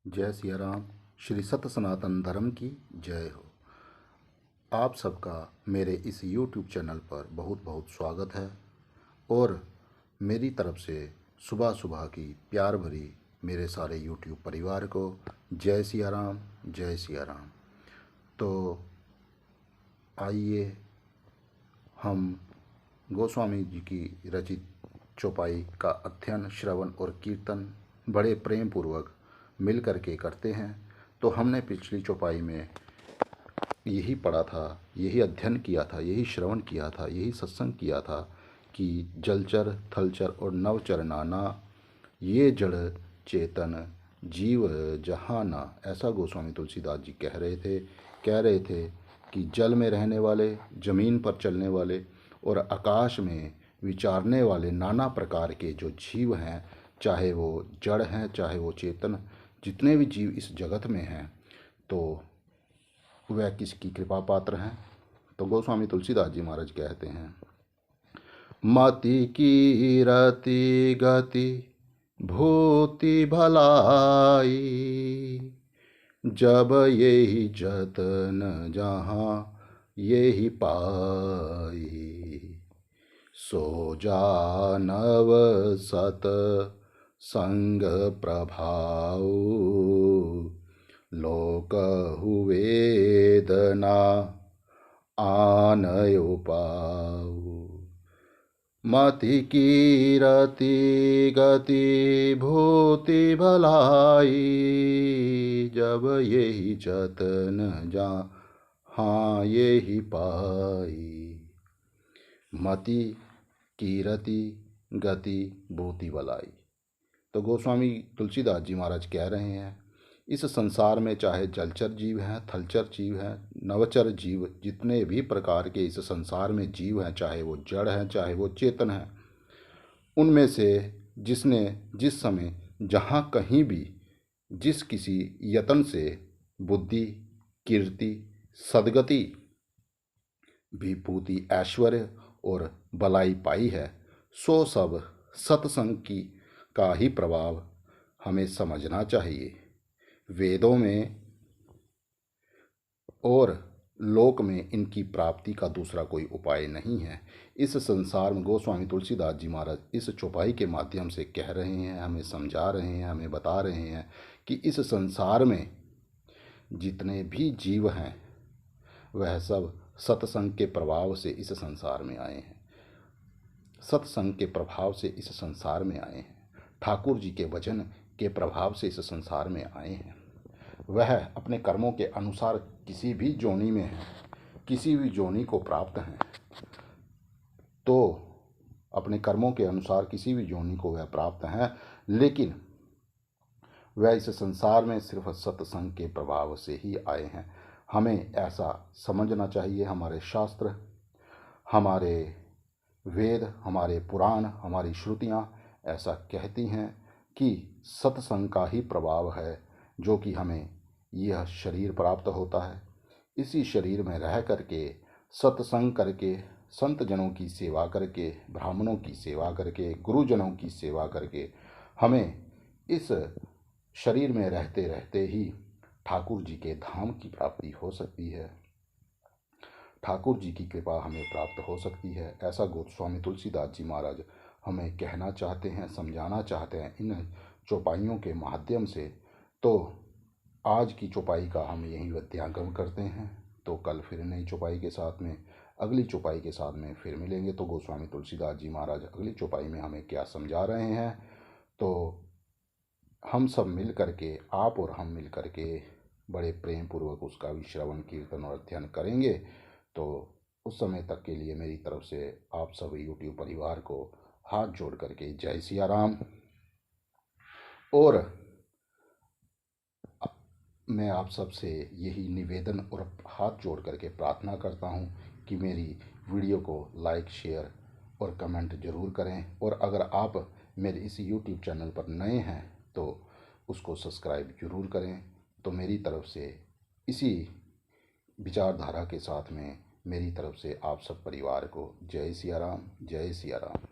जय सिया राम। श्री सत्य सनातन धर्म की जय हो। आप सबका मेरे इस YouTube चैनल पर बहुत बहुत स्वागत है और मेरी तरफ से सुबह सुबह की प्यार भरी मेरे सारे YouTube परिवार को जय सिया राम, जय सिया राम। तो आइए हम गोस्वामी जी की रचित चौपाई का अध्ययन, श्रवण और कीर्तन बड़े प्रेम पूर्वक मिल करके करते हैं। तो हमने पिछली चौपाई में यही पढ़ा था, यही अध्ययन किया था, यही श्रवण किया था, यही सत्संग किया था कि जलचर थलचर और नवचर नाना, ये जड़ चेतन जीव जहाना। ऐसा गोस्वामी तुलसीदास जी कह रहे थे कि जल में रहने वाले, ज़मीन पर चलने वाले और आकाश में विचारने वाले नाना प्रकार के जो जीव हैं, चाहे वो जड़ हैं चाहे वो चेतन, जितने भी जीव इस जगत में हैं, तो वह किसकी कृपा पात्र हैं। तो गोस्वामी तुलसीदास जी महाराज कहते हैं, मति की रति गति भूति भलाई, जब यही जतन जहाँ यही पाई, सो जानव सत संग प्रभाव, लोक वेदना आनयो पाऊ। मति की रति गति भूति भलाई, जब यही जतन जहाँ यही पाई। मति की रति गति भूति भलाई। तो गोस्वामी तुलसीदास जी महाराज कह रहे हैं, इस संसार में चाहे जलचर जीव हैं, थलचर जीव हैं, नवचर जीव, जितने भी प्रकार के इस संसार में जीव हैं, चाहे वो जड़ हैं चाहे वो चेतन हैं, उनमें से जिसने जिस समय जहाँ कहीं भी जिस किसी यत्न से बुद्धि, कीर्ति, सद्गति, विभूति, ऐश्वर्य और भलाई पाई है, सो सब सत्संग का ही प्रभाव हमें समझना चाहिए। वेदों में और लोक में इनकी प्राप्ति का दूसरा कोई उपाय नहीं है। इस संसार में गोस्वामी तुलसीदास जी महाराज इस चौपाई के माध्यम से कह रहे हैं, हमें समझा रहे हैं, हमें बता रहे हैं कि इस संसार में जितने भी जीव हैं वह सब सत्संग के प्रभाव से इस संसार में आए हैं, सत्संग के प्रभाव से इस संसार में आए हैं, ठाकुर जी के वचन के प्रभाव से इस संसार में आए हैं। वह अपने कर्मों के अनुसार किसी भी जोनी में है, किसी भी जोनी को प्राप्त हैं, तो अपने कर्मों के अनुसार किसी भी जोनी को वह प्राप्त हैं, लेकिन वह इस संसार में सिर्फ सत्संग के प्रभाव से ही आए हैं। हमें ऐसा समझना चाहिए। हमारे शास्त्र, हमारे वेद, हमारे पुराण, हमारी श्रुतियाँ ऐसा कहती हैं कि सत्संग का ही प्रभाव है जो कि हमें यह शरीर प्राप्त होता है। इसी शरीर में रह करके, सत्संग करके, संत जनों की सेवा करके, ब्राह्मणों की सेवा करके, गुरुजनों की सेवा करके हमें इस शरीर में रहते रहते ही ठाकुर जी के धाम की प्राप्ति हो सकती है, ठाकुर जी की कृपा हमें प्राप्त हो सकती है। ऐसा गोस्वामी तुलसीदास जी महाराज हमें कहना चाहते हैं, समझाना चाहते हैं इन चौपाइयों के माध्यम से। तो आज की चौपाई का हम यही अध्यागम करते हैं। तो कल फिर नई चौपाई के साथ में, अगली चौपाई के साथ में फिर मिलेंगे। तो गोस्वामी तुलसीदास जी महाराज अगली चौपाई में हमें क्या समझा रहे हैं, तो हम सब मिल करके, आप और हम मिल करके बड़े प्रेम पूर्वक उसका भी श्रवण, कीर्तन और अध्ययन करेंगे। तो उस समय तक के लिए मेरी तरफ से आप सभी YouTube परिवार को हाथ जोड़ करके जय सिया राम। और मैं आप सबसे यही निवेदन और हाथ जोड़ करके प्रार्थना करता हूँ कि मेरी वीडियो को लाइक, शेयर और कमेंट ज़रूर करें। और अगर आप मेरे इस YouTube चैनल पर नए हैं तो उसको सब्सक्राइब ज़रूर करें। तो मेरी तरफ से इसी विचारधारा के साथ में मेरी तरफ से आप सब परिवार को जय सिया राम, जय सिया राम।